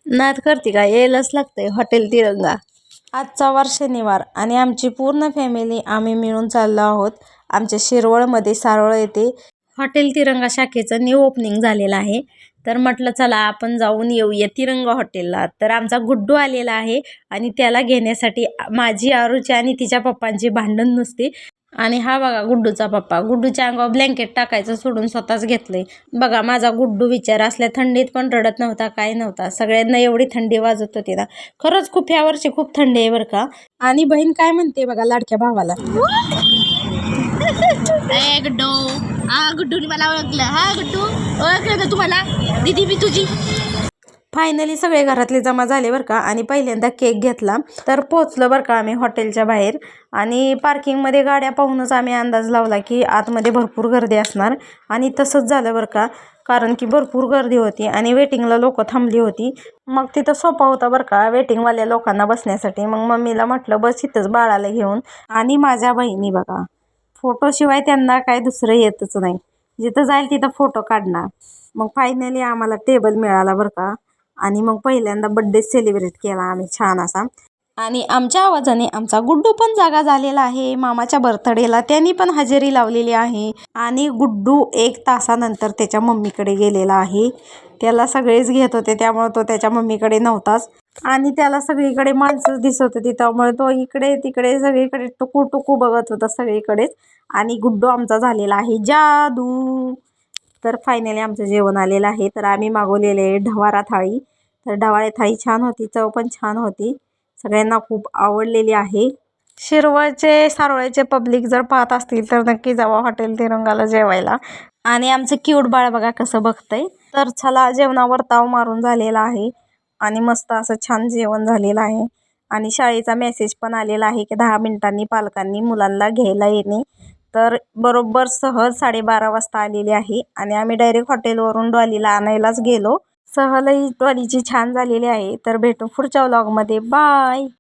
नाद करते का, यायलाच लागतंय हॉटेल तिरंगा. आजचा वार शनिवार आणि आमची पूर्ण फॅमिली आम्ही मिळून चाललो आहोत आमच्या शिरवळमध्ये सारोळ येथे हॉटेल तिरंगा शाखेचं न्यू ओपनिंग झालेलं आहे. तर म्हटलं चला आपण जाऊन येऊया तिरंगा हॉटेलला. तर आमचा गुड्डू आलेला आहे आणि त्याला घेण्यासाठी माझी आरूची आणि तिच्या पप्पांची भांडण नुसती. आणि हा बघा गुड्डूचा पप्पा, गुड्डूच्या अंगावर ब्लँकेट टाकायचं सोडून स्वतःच घेतलंय. बघा माझा गुड्डू विचार असल्या थंडीत पण रडत नव्हता, काय नव्हता. सगळ्यांना एवढी थंडी वाजत होती ना. खरंच खूप यावर्षी खूप थंडी आहे बरं का. आणि बहीण काय म्हणते बघा लाडक्या भावाला. गुड्डू, हा गुड्डूने मला ओळखलं. हा गुड्डू ओळखलं ना तुम्हाला, दीदी मी तुझी. फायनली सगळे घरातले जमा झाले बरं का आणि पहिल्यांदा केक घेतला. तर पोचलो बरं का आम्ही हॉटेलच्या बाहेर आणि पार्किंगमध्ये गाड्या पाहूनच आम्ही अंदाज लावला की आतमध्ये भरपूर गर्दी असणार. आणि तसंच झालं बरं का, कारण की भरपूर गर्दी होती आणि वेटिंगला लोक थांबली होती. मग तिथं सोपा होता बरं का वेटिंगवाल्या लोकांना बसण्यासाठी. मग मम्मीला म्हटलं बस इथंच बाळाला घेऊन. आणि माझ्या बहिणी बघा, फोटोशिवाय त्यांना काय दुसरं येतच नाही, जिथं जाईल तिथं फोटो काढणार. मग फायनली आम्हाला टेबल मिळाला बरं का. आणि मग पहिल्यांदा बड्डे सेलिब्रेट केला आम्ही छान असा. आणि आमच्या आवाजाने आमचा गुड्डू पण जागा झालेला आहे मामाच्या बर्थडेला, त्यांनी पण हजेरी लावलेली आहे. आणि गुड्डू 1 तासानंतर त्याच्या मम्मीकडे गेलेला आहे. त्याला सगळेच घेत होते त्यामुळे तो त्याच्या मम्मीकडे नव्हताच. आणि त्याला सगळीकडे माणसंच दिसत होती त्यामुळे तो इकडे तिकडे सगळीकडे टुकू टुकू बघत होता सगळीकडेच. आणि गुड्डू आमचा झालेला आहे जादू. तर फायनली आमचं जेवण आलेलं आहे. तर आम्ही मागवलेले ढवारा थाळी. तर ढवारा थाळी छान होती, चव पण छान होती, सगळ्यांना खूप आवडलेली आहे. शिरवळचे सारोळ्याचे पब्लिक जर पाहत असतील तर नक्की जावा हॉटेल तिरंगाला जेवायला. आणि आमचं क्यूट बाळ बघा कसं बघतंय. तर चला जेवणावर ताव मारून झालेला आहे आणि मस्त असं छान जेवण झालेलं आहे. आणि शाळेचा मेसेज पण आलेला आहे की 10 मिनिटांनी पालकांनी मुलांना घ्यायला येणे. तर बरोबर सहज 12:30 वाजता आलेली आहे आणि आम्ही डायरेक्ट हॉटेलवरून डॉलीला आणायलाच गेलो. सहलही डॉलीची छान झालेली आहे. तर भेटू पुढच्या व्लॉगमध्ये. बाय.